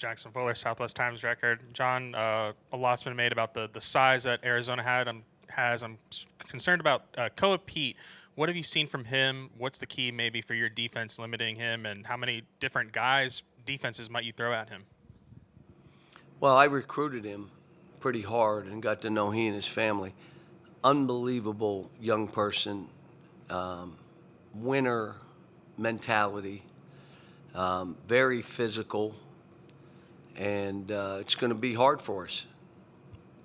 Jackson Fuller, Southwest Times Record. John, a lot's been made about the size that Arizona has. I'm concerned about Koa Pete. What have you seen from him? What's the key maybe for your defense limiting him, and how many different defenses might you throw at him? Well, I recruited him pretty hard and got to know he and his family. Unbelievable young person, winner mentality, very physical, and it's going to be hard for us.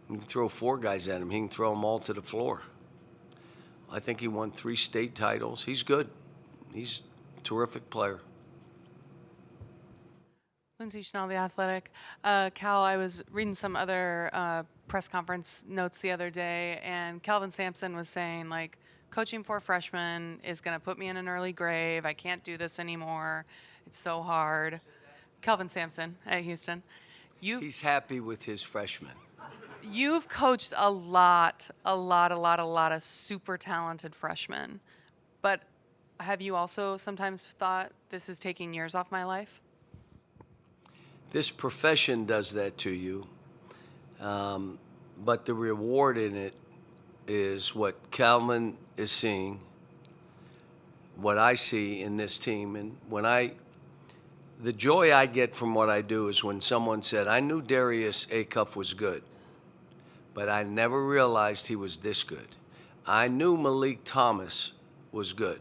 You can throw four guys at him. He can throw them all to the floor. I think he won 3 state titles. He's good. He's a terrific player. Lindsay Schnell, The Athletic. Cal, I was reading some other press conference notes the other day, and Calvin Sampson was saying, like, coaching 4 freshmen is going to put me in an early grave. I can't do this anymore. It's so hard. Calvin Sampson at Houston. He's happy with his freshmen. You've coached a lot of super talented freshmen. But have you also sometimes thought, this is taking years off my life? This profession does that to you, but the reward in it is what Calvin is seeing, what I see in this team. And the joy I get from what I do is when someone said, I knew Darius Acuff was good, but I never realized he was this good. I knew Malik Thomas was good,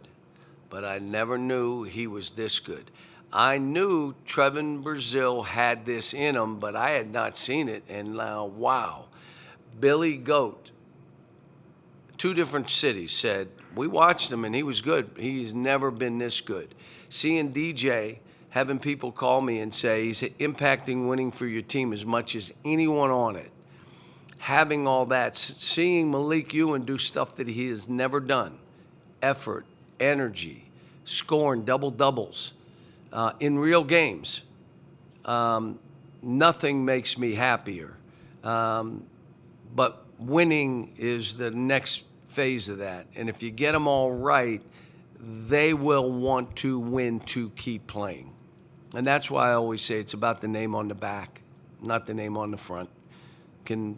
but I never knew he was this good. I knew Trevon Brazile had this in him, but I had not seen it, and now, wow. Billy Goat, 2 different cities, said, we watched him, and he was good. He's never been this good. Seeing DJ, having people call me and say he's impacting winning for your team as much as anyone on it. Having all that, seeing Malik Ewan do stuff that he has never done, effort, energy, scoring double-doubles, in real games, nothing makes me happier. But winning is the next phase of that. And if you get them all right, they will want to win to keep playing. And that's why I always say it's about the name on the back, not the name on the front. Can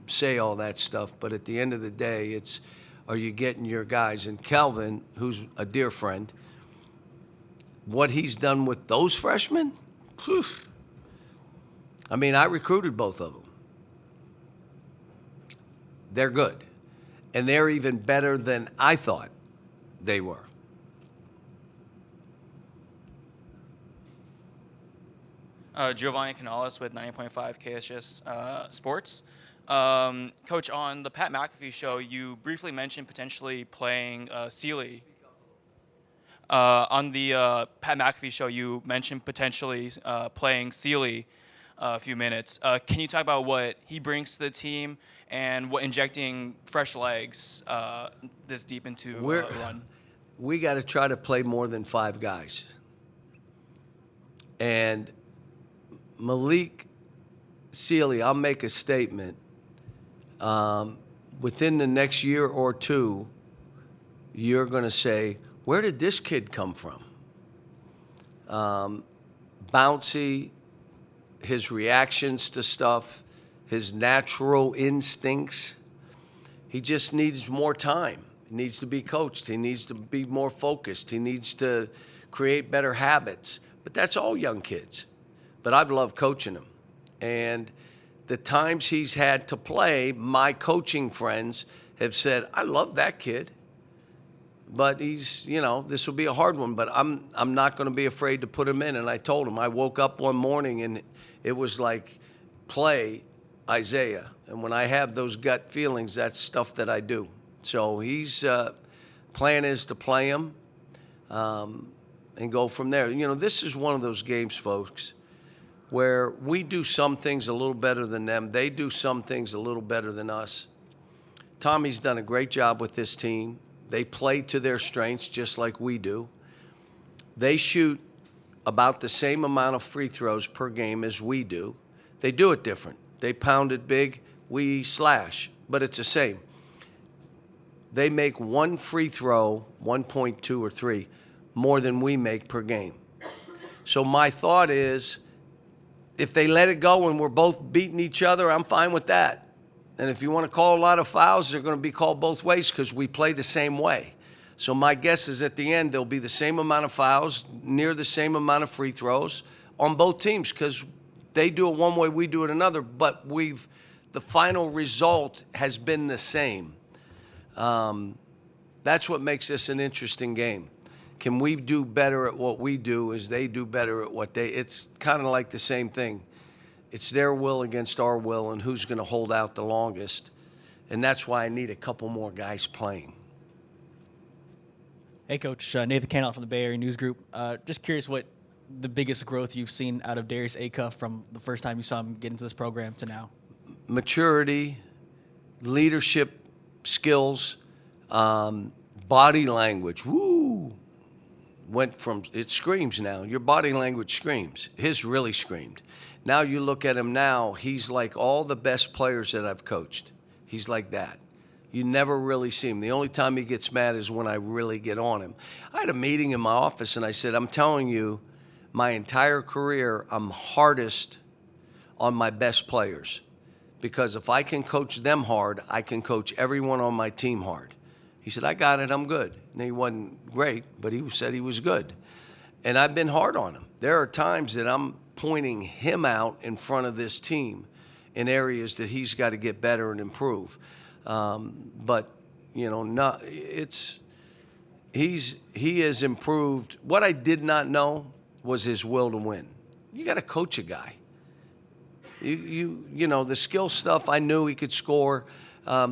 say all that stuff, but at the end of the day, it's, are you getting your guys? And Kelvin, who's a dear friend, what he's done with those freshmen, whew. I mean, I recruited both of them. They're good. And they're even better than I thought they were. Giovanni Canales with 90.5 KSGS Sports. Coach, on the Pat McAfee show, you briefly mentioned potentially playing Sealy. On the Pat McAfee show, you mentioned potentially playing Sealy a few minutes. Can you talk about what he brings to the team and what injecting fresh legs this deep into run? We got to try to play more than 5 guys. And Malik Sealy, I'll make a statement. Within the next year or 2, you're going to say, where did this kid come from? Bouncy, his reactions to stuff, his natural instincts. He just needs more time. He needs to be coached. He needs to be more focused. He needs to create better habits. But that's all young kids. But I've loved coaching him. And the times he's had to play, my coaching friends have said, I love that kid. But he's, this will be a hard one, but I'm not going to be afraid to put him in. And I told him, I woke up one morning and it was like, play Isaiah. And when I have those gut feelings, that's stuff that I do. So he's, plan is to play him and go from there. This is one of those games, folks, where we do some things a little better than them. They do some things a little better than us. Tommy's done a great job with this team. They play to their strengths just like we do. They shoot about the same amount of free throws per game as we do. They do it different. They pound it big, we slash, but it's the same. They make one free throw, 1.2 or 3, more than we make per game. So my thought is, if they let it go and we're both beating each other, I'm fine with that. And if you want to call a lot of fouls, they're going to be called both ways because we play the same way. So my guess is at the end, there'll be the same amount of fouls, near the same amount of free throws on both teams because they do it one way, we do it another. But the final result has been the same. That's what makes this an interesting game. Can we do better at what we do as they do better at what it's kind of like the same thing. It's their will against our will and who's going to hold out the longest. And that's why I need a couple more guys playing. Hey, Coach. Nathan Cannell from the Bay Area News Group. Just curious what the biggest growth you've seen out of Darius Acuff from the first time you saw him get into this program to now. Maturity, leadership skills, body language. Woo! It screams now. Your body language screams. His really screamed. Now you look at him now, he's like all the best players that I've coached. He's like that. You never really see him. The only time he gets mad is when I really get on him. I had a meeting in my office, and I said, I'm telling you, my entire career, I'm hardest on my best players. Because if I can coach them hard, I can coach everyone on my team hard. He said, I got it, I'm good. And he wasn't great, but he said he was good. And I've been hard on him. There are times that I'm pointing him out in front of this team in areas that he's got to get better and improve. But he has improved. What I did not know was his will to win. You got to coach a guy. The skill stuff, I knew he could score.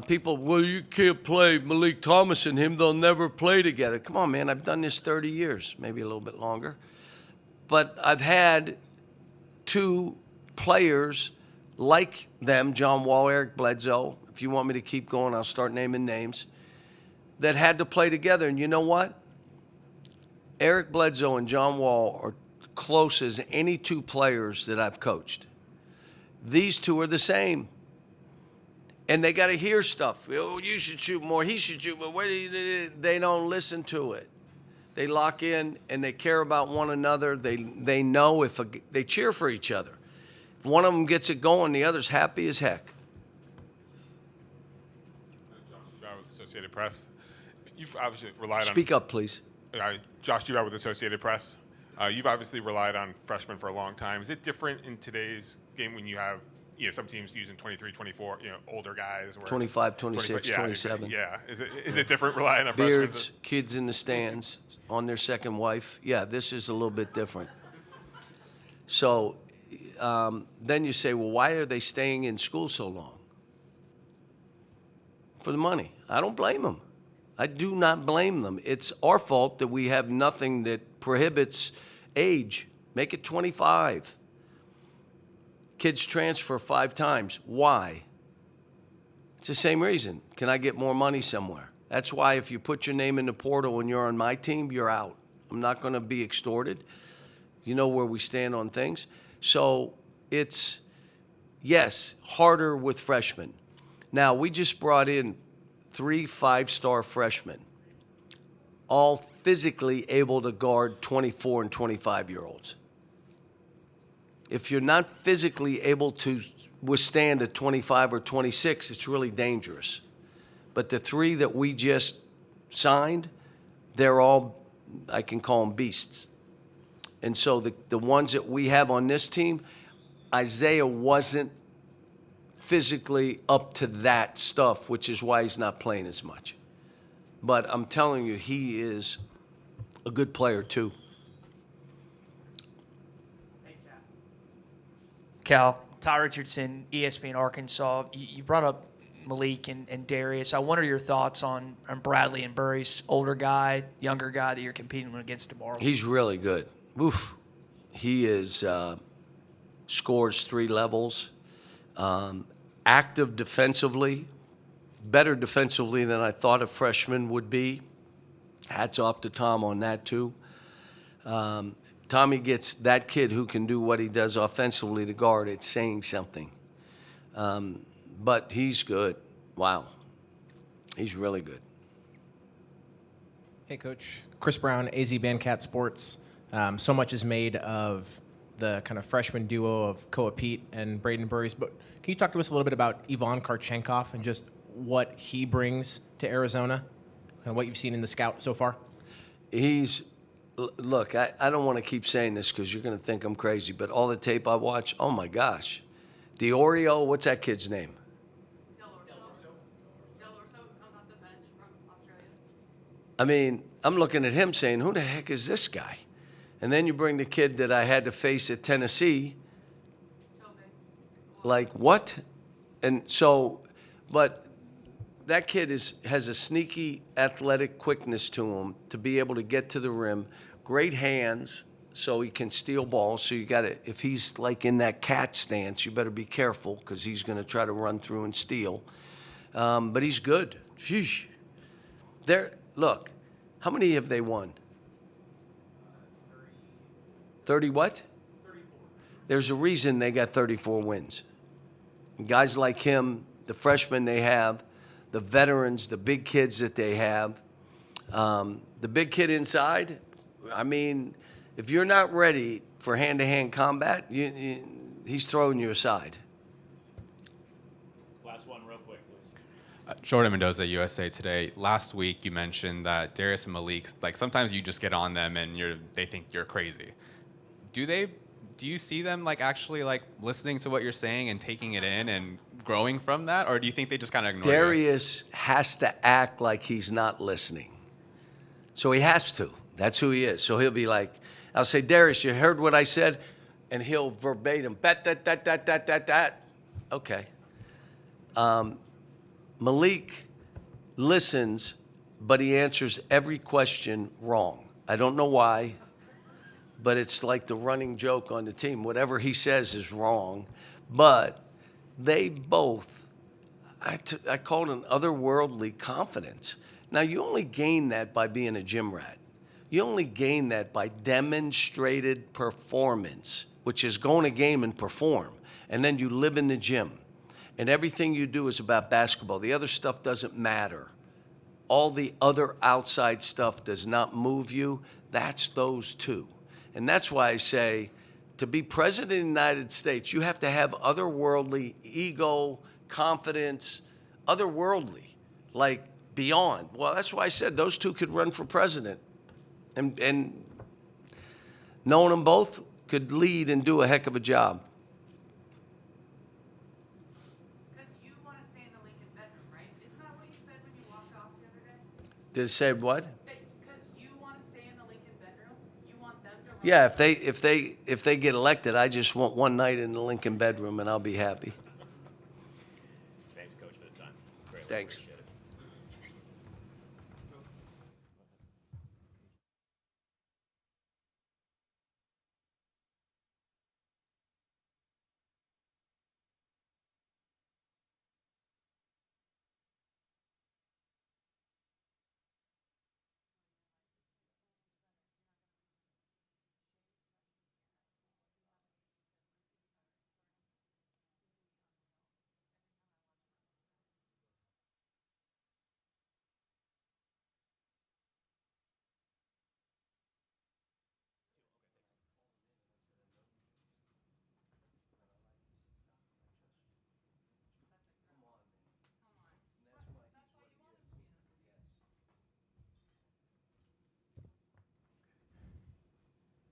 People, well, you can't play Malik Thomas and him. They'll never play together. Come on, man. I've done this 30 years, maybe a little bit longer. But I've had two players like them, John Wall, Eric Bledsoe. If you want me to keep going, I'll start naming names, that had to play together. And you know what? Eric Bledsoe and John Wall are close as any two players that I've coached. These two are the same. And they got to hear stuff. Oh, you should shoot more. He should shoot more. They don't listen to it. They lock in and they care about one another. They know they cheer for each other. If one of them gets it going, the other's happy as heck. With Associated Press, you've obviously relied on. Speak up, please. Josh Dubois with Associated Press. You've obviously relied on freshmen for a long time. Is it different in today's game when you have, some teams using 23, 24, older guys? 25, 26, 27. Yeah. Is it different relying on freshmen? Beards, kids in the stands, on their second wife. Yeah, this is a little bit different. So then you say, well, why are they staying in school so long? For the money. I don't blame them. I do not blame them. It's our fault that we have nothing that prohibits age. Make it 25. Kids transfer 5 times. Why? It's the same reason. Can I get more money somewhere? That's why if you put your name in the portal and you're on my team, you're out. I'm not going to be extorted. You know where we stand on things. So it's, yes, harder with freshmen. Now, we just brought in 3 5-star freshmen, all physically able to guard 24 and 25-year-olds. If you're not physically able to withstand a 25 or 26, it's really dangerous. But the 3 that we just signed, they're all, I can call them beasts. And so the ones that we have on this team, Isaiah wasn't physically up to that stuff, which is why he's not playing as much. But I'm telling you, he is a good player too. Cal, Ty Richardson, ESPN Arkansas. You brought up Malik and Darius. I wonder your thoughts on Bradley and Burris, older guy, younger guy that you're competing against tomorrow. He's really good. Oof. He is scores 3 levels. Active defensively, better defensively than I thought a freshman would be. Hats off to Tom on that too. Tommy gets that kid who can do what he does offensively to guard. It's saying something. But he's good. Wow. He's really good. Hey, Coach. Chris Brown, AZ Bandcat Sports. So much is made of the kind of freshman duo of Koa Pete and Braden Burries, but can you talk to us a little bit about Ivan Karchenkov and just what he brings to Arizona and what you've seen in the scout so far? Look, I don't want to keep saying this because you're going to think I'm crazy, but all the tape I watch, oh my gosh. Diorio, what's that kid's name? Del Orso comes off the bench from Australia. I mean, I'm looking at him saying, who the heck is this guy? And then you bring the kid that I had to face at Tennessee. Like, what? And so, but that kid has a sneaky athletic quickness to him to be able to get to the rim, great hands so he can steal balls. So you got to, if he's like in that cat stance, you better be careful because he's going to try to run through and steal. But he's good. Sheesh. Look, how many have they won? 30 what? 34. There's a reason they got 34 wins. Guys like him, the freshmen they have, the veterans, the big kids that they have, the big kid inside, I mean, if you're not ready for hand-to-hand combat, he's throwing you aside. Last one real quick, please. Jordan Mendoza, USA Today. Last week you mentioned that Darius and Malik, like sometimes you just get on them and they think you're crazy. Do you see them like actually like listening to what you're saying and taking it in and growing from that, or do you think they just kind of ignore you? Darius has to act like he's not listening. So he has to. That's who he is. So he'll be like, I'll say, Darius, you heard what I said? And he'll verbatim, that. Okay. Malik listens, but he answers every question wrong. I don't know why, but it's like the running joke on the team. Whatever he says is wrong. But they both, I call it an otherworldly confidence. Now, you only gain that by being a gym rat. You only gain that by demonstrated performance, which is go in a game and perform. And then you live in the gym. And everything you do is about basketball. The other stuff doesn't matter. All the other outside stuff does not move you. That's those two. And that's why I say, to be president of the United States, you have to have otherworldly ego, confidence, otherworldly, like beyond. Well, that's why I said those two could run for president. And knowing them both could lead and do a heck of a job. Because you want to stay in the Lincoln bedroom, right? Isn't that what you said when you walked off the other day? Did it say what? Because you want to stay in the Lincoln bedroom? You want them to run? Yeah, if they get elected, I just want one night in the Lincoln bedroom and I'll be happy. Thanks, Coach, for the time. Greatly Thanks. appreciate it.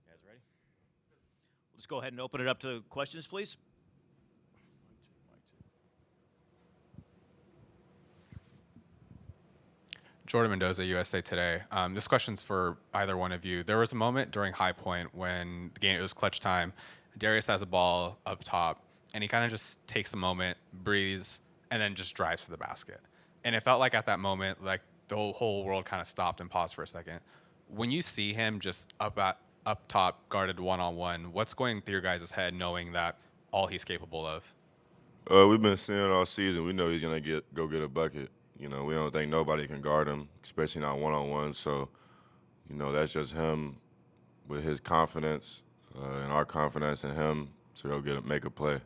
You guys ready? Let's go ahead and open it up to questions, please. Jordan Mendoza, USA Today. This question's for either one of you. There was a moment during High Point when the game, it was clutch time. Darius has a ball up top, and he kind of just takes a moment, breathes, and then just drives to the basket. And it felt like at that moment, like the whole world kind of stopped and paused for a second. When you see him just up top, guarded one-on-one, what's going through your guys' head knowing that all he's capable of? We've been seeing it all season. We know he's gonna go get a bucket. You know, we don't think nobody can guard him, especially not one-on-one. So, you know, that's just him with his confidence and our confidence in him to go make a play.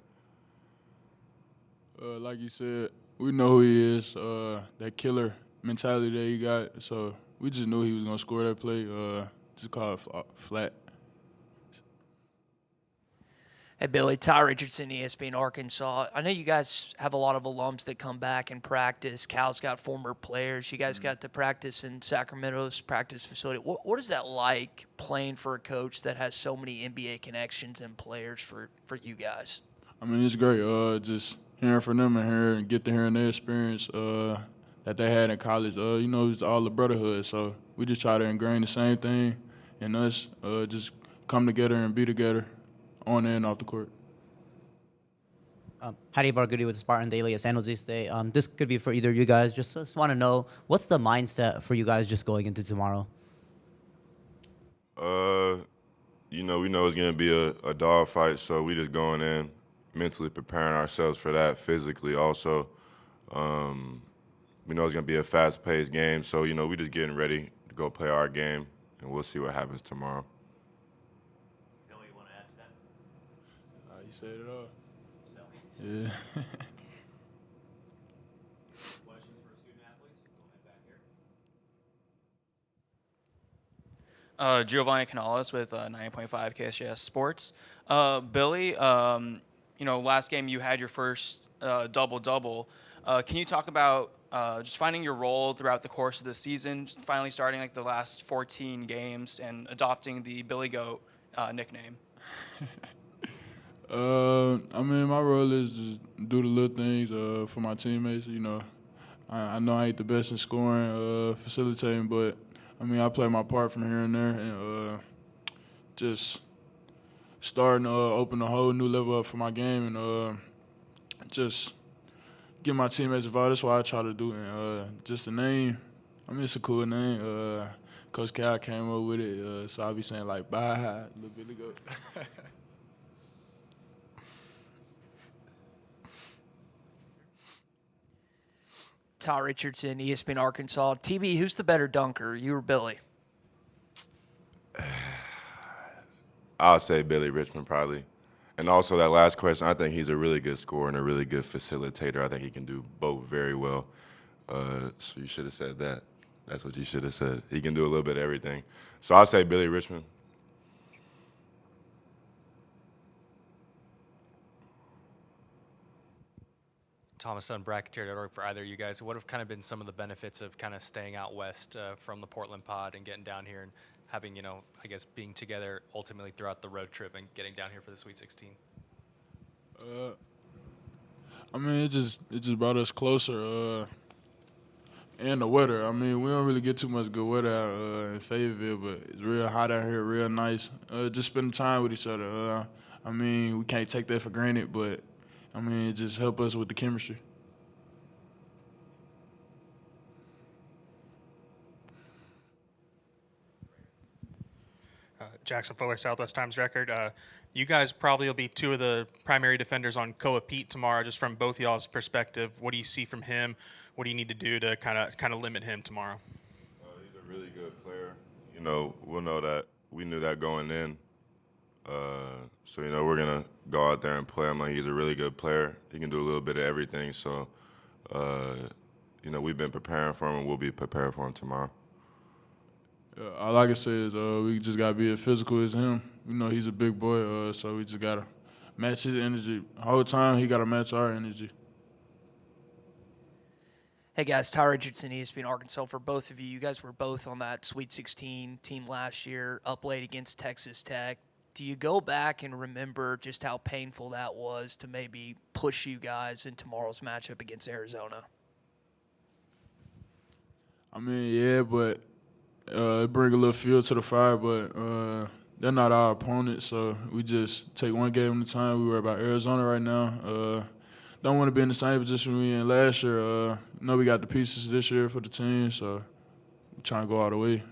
Like you said, we know who he is. That killer mentality that he got. So we just knew he was gonna score that play. Just call it flat. Hey, Billy. Ty Richardson, ESPN Arkansas. I know you guys have a lot of alums that come back and practice. Cal's got former players. You guys got to practice in Sacramento's practice facility. What is that like playing for a coach that has so many NBA connections and players for you guys? I mean, it's great. Just hearing from them and get to hearing their experience that they had in college. It's all the brotherhood. So we just try to ingrain the same thing in us. Just come together and be together on and off the court. Hadi Barghouti with Spartan Daily at San Jose State. This could be for either of you guys. Just want to know, what's the mindset for you guys just going into tomorrow? We know it's going to be a dog fight, so we just going in, mentally preparing ourselves for that, physically also. We know it's going to be a fast-paced game, so, we just getting ready to go play our game, and we'll see what happens tomorrow. Billy, you want to add to that? You said it all. Yeah. Questions for student athletes? Go ahead back here. Giovanni Canales with 90.5 KSJS Sports. Billy, last game you had your first double-double. Can you talk about just finding your role throughout the course of the season, finally starting like the last 14 games and adopting the Billy Goat nickname? My role is just do the little things for my teammates. I know I ain't the best in scoring, facilitating, but I play my part from here and there, and just starting to open a whole new level up for my game, and just get my teammates involved. That's what I try to do. And just the name, it's a cool name. Coach Cal came up with it, so I'll be saying like, "Bye, little Billy Goat." Ty Richardson, ESPN Arkansas. TB, who's the better dunker, you or Billy? I'll say Billy Richmond probably. And also that last question, I think he's a really good scorer and a really good facilitator. I think he can do both very well. So you should have said that. That's what you should have said. He can do a little bit of everything. So I'll say Billy Richmond. Thomas on bracketeer.org for either of you guys. What have kind of been some of the benefits of kind of staying out west from the Portland pod and getting down here and having, being together ultimately throughout the road trip and getting down here for the Sweet 16? It just brought us closer. And the weather. We don't really get too much good weather out in Fayetteville, but it's real hot out here, real nice. Just spending time with each other. We can't take that for granted, but it just help us with the chemistry. Jackson Fuller, Southwest Times Record. You guys probably will be two of the primary defenders on Koa Pete tomorrow. Just from both y'all's perspective, what do you see from him? What do you need to do to kind of limit him tomorrow? He's a really good player. We'll know that. We knew that going in. So we're gonna go out there and play him like he's a really good player. He can do a little bit of everything. So, we've been preparing for him, and we'll be prepared for him tomorrow. All I can say is we just gotta be as physical as him. He's a big boy, so we just gotta match his energy. The whole time he gotta match our energy. Hey guys, Ty Richardson, ESPN Arkansas. For both of you, you guys were both on that Sweet 16 team last year, up late against Texas Tech. Do you go back and remember just how painful that was to maybe push you guys in tomorrow's matchup against Arizona? Yeah, but it bring a little fuel to the fire, but they're not our opponent, so we just take one game at a time. We worry about Arizona right now. Don't want to be in the same position we in last year. We got the pieces this year for the team, so we're trying to go all the way.